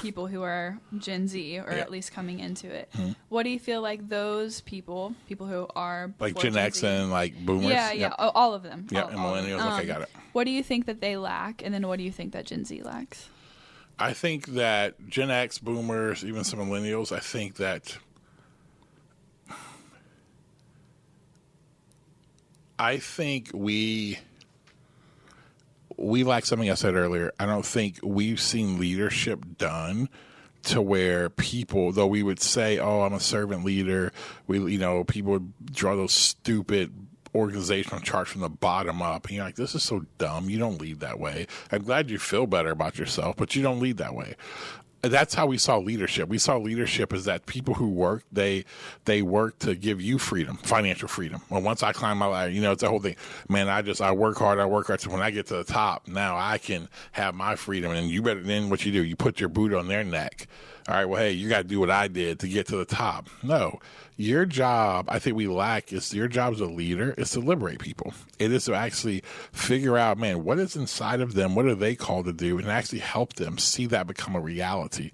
people who are Gen Z or Yep. at least coming into it, what do you feel like those people who are Like before Gen X Z, and like boomers? yeah, Yep. all of them. Yep, all, and all of millennials. them. Okay, got it. What do you think that they lack, and then what do you think that Gen Z lacks? I think that Gen X, boomers, even some millennials, I think that we lack something I said earlier. I don't think we've seen leadership done to where people, though we would say, oh, I'm a servant leader, people would draw those stupid organizational charts from the bottom up. And you're like, this is so dumb. You don't lead that way. I'm glad you feel better about yourself, but you don't lead that way. That's how we saw leadership. We saw leadership as that people who work, they work to give you freedom, financial freedom. Well, once I climb my ladder, it's the whole thing. Man, I work hard. So when I get to the top, now I can have my freedom. And then what you do, you put your boot on their neck. All right, well, hey, you got to do what I did to get to the top. No, your job, I think we lack, is your job as a leader is to liberate people. It is to actually figure out, man, what is inside of them? What are they called to do? And actually help them see that become a reality.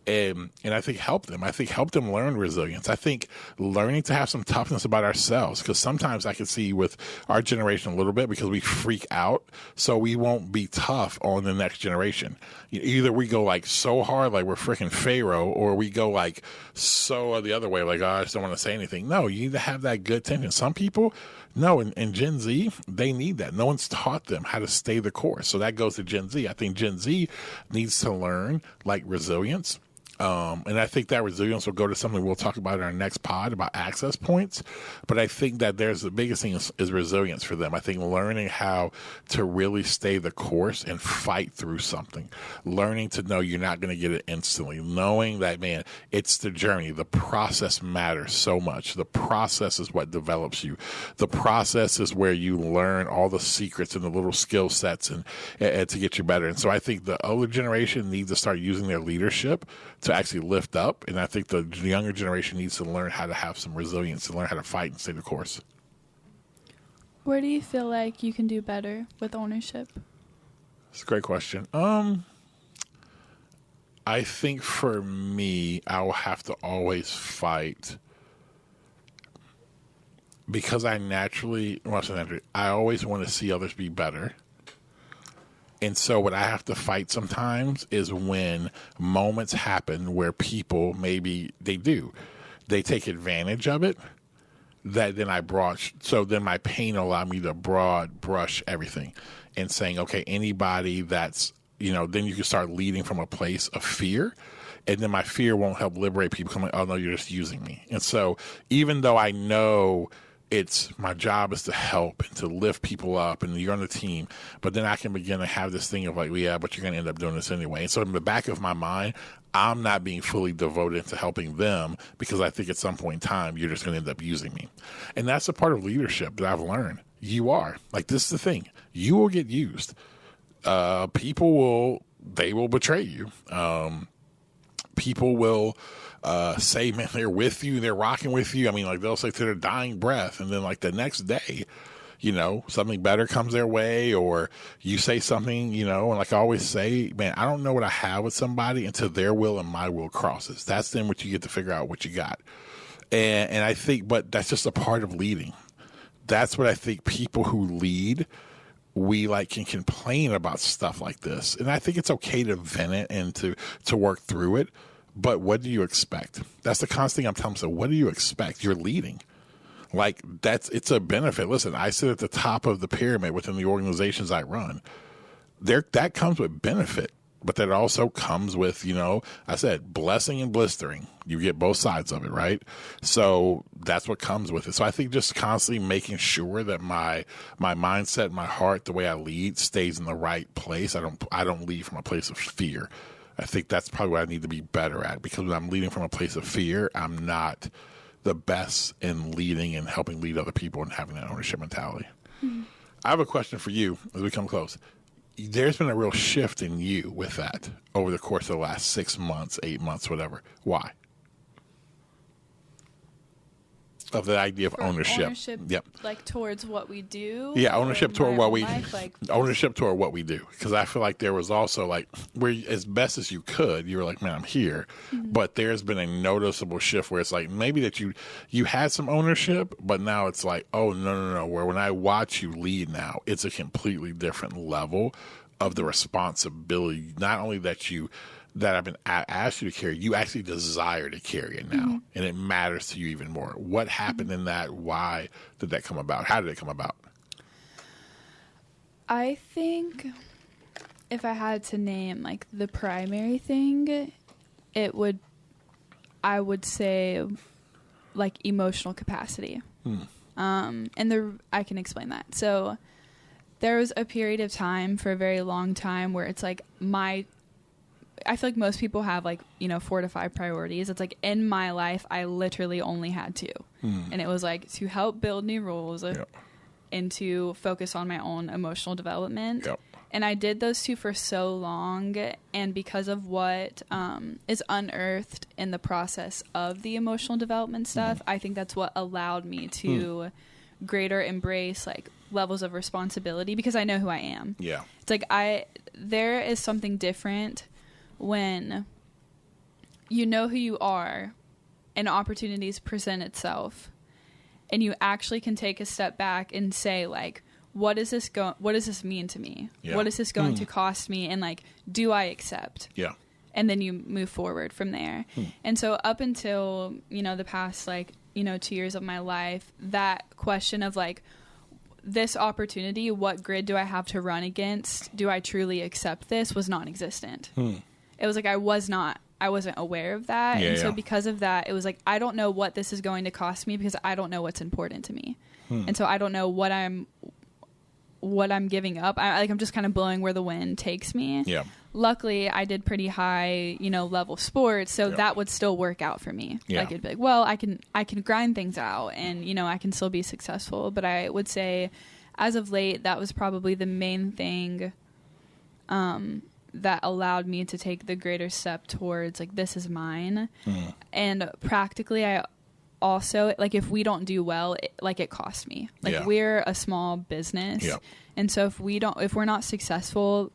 And I think help them learn resilience. I think learning to have some toughness about ourselves, because sometimes I can see with our generation a little bit because we freak out, so we won't be tough on the next generation. Either we go like so hard, like we're freaking Pharaoh, or we go like so the other way, like, oh, I just don't want to say anything. No, you need to have that good tension. Some people, no, and Gen Z, they need that. No one's taught them how to stay the course. So that goes to Gen Z. I think Gen Z needs to learn like resilience. And I think that resilience will go to something we'll talk about in our next pod about access points. But I think that there's the biggest thing is resilience for them. I think learning how to really stay the course and fight through something. Learning to know you're not going to get it instantly. Knowing that, man, it's the journey. The process matters so much. The process is what develops you. The process is where you learn all the secrets and the little skill sets and to get you better. And so I think the older generation needs to start using their leadership to actually lift up, and I think the younger generation needs to learn how to have some resilience, to learn how to fight and stay the course. Where do you feel like you can do better with ownership? It's a great question. I think for me, I will have to always fight because I always want to see others be better. And so what I have to fight sometimes is when moments happen where people, maybe they take advantage of it, that then my pain allowed me to broad brush everything and saying, okay, anybody that's, then you can start leading from a place of fear. And then my fear won't help liberate people. I'm like, oh no, you're just using me. And so even though I know it's my job is to help and to lift people up and you're on the team, but then I can begin to have this thing of like, well, yeah, but you're going to end up doing this anyway. And so in the back of my mind, I'm not being fully devoted to helping them because I think at some point in time, you're just going to end up using me. And that's a part of leadership that I've learned. You are. Like, this is the thing. You will get used. People will betray you. People will say, man, they're with you, they're rocking with you. I mean, like, they'll say to their dying breath, and then like the next day, something better comes their way, or you say something, and like I always say, man, I don't know what I have with somebody until their will and my will crosses. That's then what you get to figure out what you got. And I think, but that's just a part of leading. That's what I think people who lead, we can complain about stuff like this. And I think it's okay to vent it and to work through it. But what do you expect? That's the constant thing I'm telling myself. What do you expect? You're leading. It's a benefit. Listen, I sit at the top of the pyramid within the organizations I run. That comes with benefit, but that also comes with, I said, blessing and blistering. You get both sides of it, right? So that's what comes with it. So I think just constantly making sure that my mindset, my heart, the way I lead stays in the right place. I don't lead from a place of fear. I think that's probably what I need to be better at, because when I'm leading from a place of fear, I'm not the best in leading and helping lead other people and having that ownership mentality. I have a question for you as we come close. There's been a real shift in you with that over the course of the last 6 months, 8 months, whatever. Why? Of the idea of ownership. Yep. Like towards what we do. Yeah, ownership toward what we ownership toward what we do. Because I feel like there was also like where as best as you could, you were like, man, I'm here. But there's been a noticeable shift where it's like maybe that you had some ownership, but now it's like, oh no. Where when I watch you lead now, it's a completely different level of the responsibility. Not only that I've been asked you to carry, you actually desire to carry it now. And it matters to you even more. What happened in that? Why did that come about? How did it come about? I think if I had to name like the primary thing, I would say like emotional capacity. And I can explain that. So there was a period of time for a very long time where it's like I feel like most people have 4 to 5 priorities. It's like in my life, I literally only had 2. And it was like to help build new rules and to focus on my own emotional development. And I did those 2 for so long. And because of what is unearthed in the process of the emotional development stuff, I think that's what allowed me to greater embrace levels of responsibility because I know who I am. Yeah. It's like there is something different when you know who you are and opportunities present itself and you actually can take a step back and say what does this mean to me? What is this going to cost me? And do I accept? Yeah. And then you move forward from there. And so up until, the past 2 years of my life, that question of this opportunity, what grid do I have to run against? Do I truly accept this? Was non-existent. It was I wasn't aware of that. So because of that, it was I don't know what this is going to cost me because I don't know what's important to me. And so I don't know what I'm giving up. I'm just kind of blowing where the wind takes me. Yeah. Luckily, I did pretty high, level sports, so that would still work out for me. Yeah. It'd be well, I can grind things out and, I can still be successful. But I would say as of late, that was probably the main thing that allowed me to take the greater step towards this is mine. And practically I also if we don't do well it costs me. We're a small business. And so if we're not successful,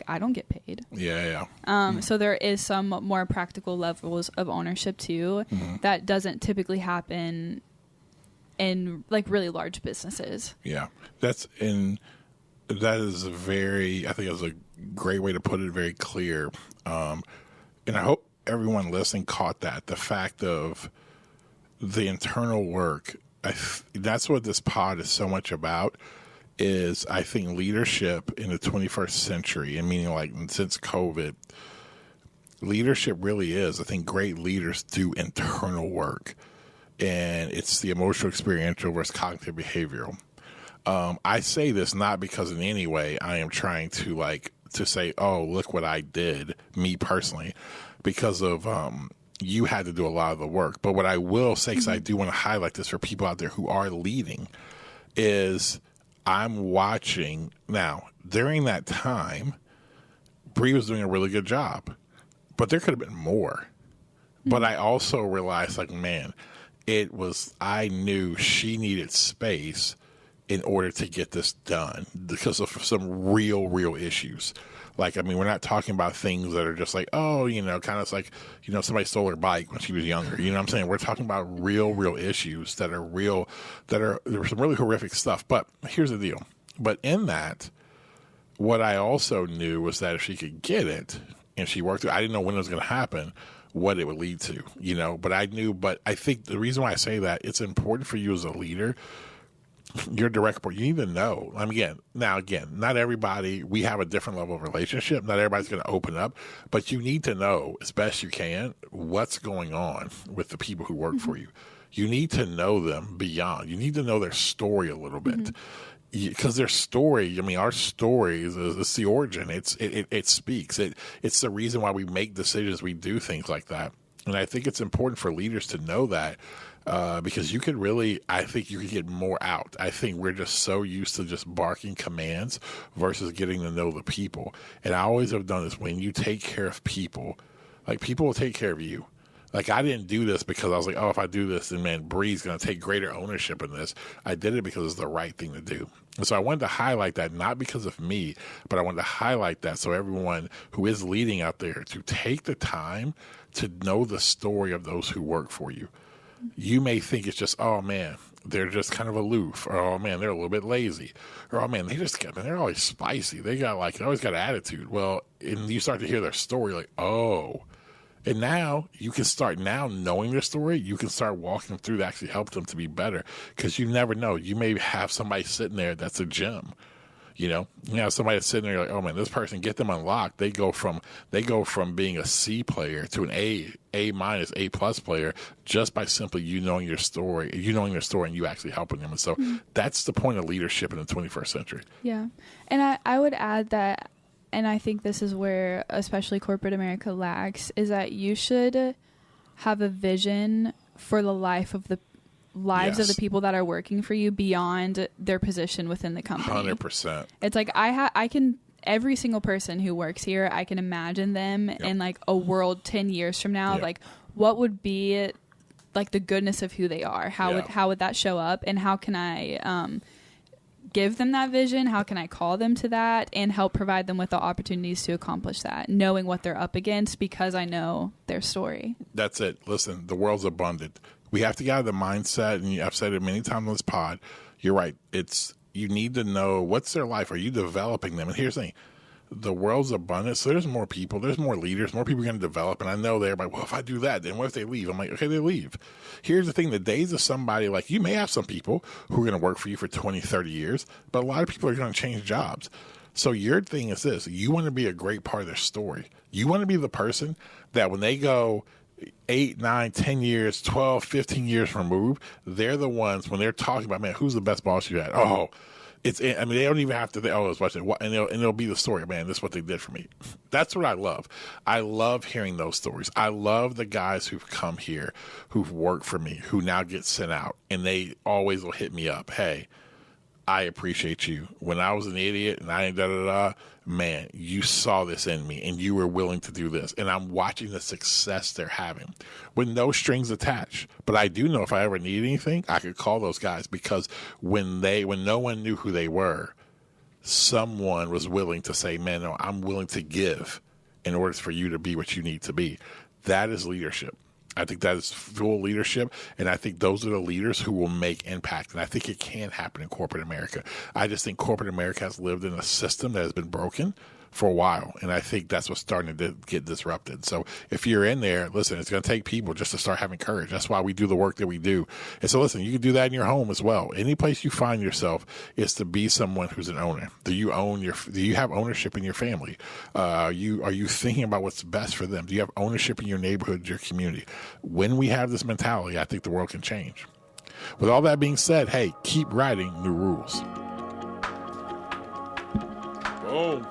I don't get paid. So there is some more practical levels of ownership too that doesn't typically happen in really large businesses. That is I think it's a great way to put it, very clear. And I hope everyone listening caught that. The fact of the internal work, that's what this pod is so much about, is I think leadership in the 21st century, and meaning since COVID, leadership really is. I think great leaders do internal work. And it's the emotional, experiential versus cognitive behavioral. I say this not because in any way I am trying to to say, oh, look what I did, me personally, because of you had to do a lot of the work. But what I will say, because I do want to highlight this for people out there who are leading, is I'm watching now during that time, Bree was doing a really good job, but there could have been more. But I also realized man, I knew she needed space in order to get this done because of some real issues. We're not talking about things that are just kind of somebody stole her bike when she was younger. You know what I'm saying? We're talking about real issues that are real, there was some really horrific stuff. But here's the deal. But in that, what I also knew was that if she could get it and she worked through, I didn't know when it was going to happen, what it would lead to, but I knew, but I think the reason why I say that, it's important for you as a leader, your direct report, you need to know. Again, not everybody, we have a different level of relationship. Not everybody's going to open up, but you need to know as best you can what's going on with the people who work for you. You need to know them beyond. You need to know their story a little bit. Because their story, our story is the origin. It speaks. It's the reason why we make decisions. We do things like that. And I think it's important for leaders to know that. because you could really, I think you could get more out. I think we're just so used to just barking commands versus getting to know the people. And I always have done this. When you take care of people, like, people will take care of you. Like, I didn't do this because I was like, oh, if I do this, then, man, Bree's going to take greater ownership in this. I did it because it's the right thing to do. And so I wanted to highlight that, not because of me, but I wanted to highlight that so everyone who is leading out there to take the time to know the story of those who work for you. You may think it's just, oh, man, they're just kind of aloof, or, oh, man, they're a little bit lazy, or, oh, man, they're always spicy. They always got an attitude. Well, and you start to hear their story, like, oh. And now you can start knowing their story. You can start walking them through to actually help them to be better, because you never know. You may have somebody sitting there that's a gem. You know, somebody that's sitting there like, oh man, this person, get them unlocked. They go from being a C player to an A minus, A plus player just by simply knowing their story, and you actually helping them. And so that's the point of leadership in the 21st century. Yeah, and I would add that. And I think this is where especially corporate America lacks, is that you should have a vision for the lives of the people that are working for you beyond their position within the company. 100%. It's like I can, every single person who works here, I can imagine them in like a world 10 years from now. Like, what would be like the goodness of who they are? How would that show up? And how can I give them that vision? How can I call them to that and help provide them with the opportunities to accomplish that, knowing what they're up against because I know their story? That's it. Listen, the world's abundant. We have to get out of the mindset, and I've said it many times on this pod, you're right. You need to know what's their life. Are you developing them? And here's the thing. The world's abundant, so there's more people, there's more leaders, more people are going to develop. And I know they're like, well, if I do that, then what if they leave? I'm like, okay, they leave. Here's the thing. The days of somebody, like, you may have some people who are going to work for you for 20, 30 years, but a lot of people are going to change jobs. So your thing is this. You want to be a great part of their story. You want to be the person that when they go 8, 9, 10 years, 12, 15 years removed, they're the ones when they're talking about, man, who's the best boss you had? Oh, they don't even have to think, oh, it's watching, and it'll be the story, man, this is what they did for me. That's what I love. I love hearing those stories. I love the guys who've come here, who've worked for me, who now get sent out, and they always will hit me up. Hey, I appreciate you. When I was an idiot and I man, you saw this in me and you were willing to do this. And I'm watching the success they're having with no strings attached. But I do know if I ever need anything, I could call those guys, because when no one knew who they were, someone was willing to say, man, no, I'm willing to give in order for you to be what you need to be. That is leadership. I think that is full leadership, and I think those are the leaders who will make impact, and I think it can happen in corporate America. I just think corporate America has lived in a system that has been broken for a while, and I think that's what's starting to get disrupted. So if you're in there, listen, it's going to take people just to start having courage. That's why we do the work that we do. And so listen, you can do that in your home as well. Any place you find yourself is to be someone who's an owner. Do you have ownership in your family? Are you thinking about what's best for them? Do you have ownership in your neighborhood, your community? When we have this mentality, I think the world can change. With all that being said, hey, keep writing new rules. Boom.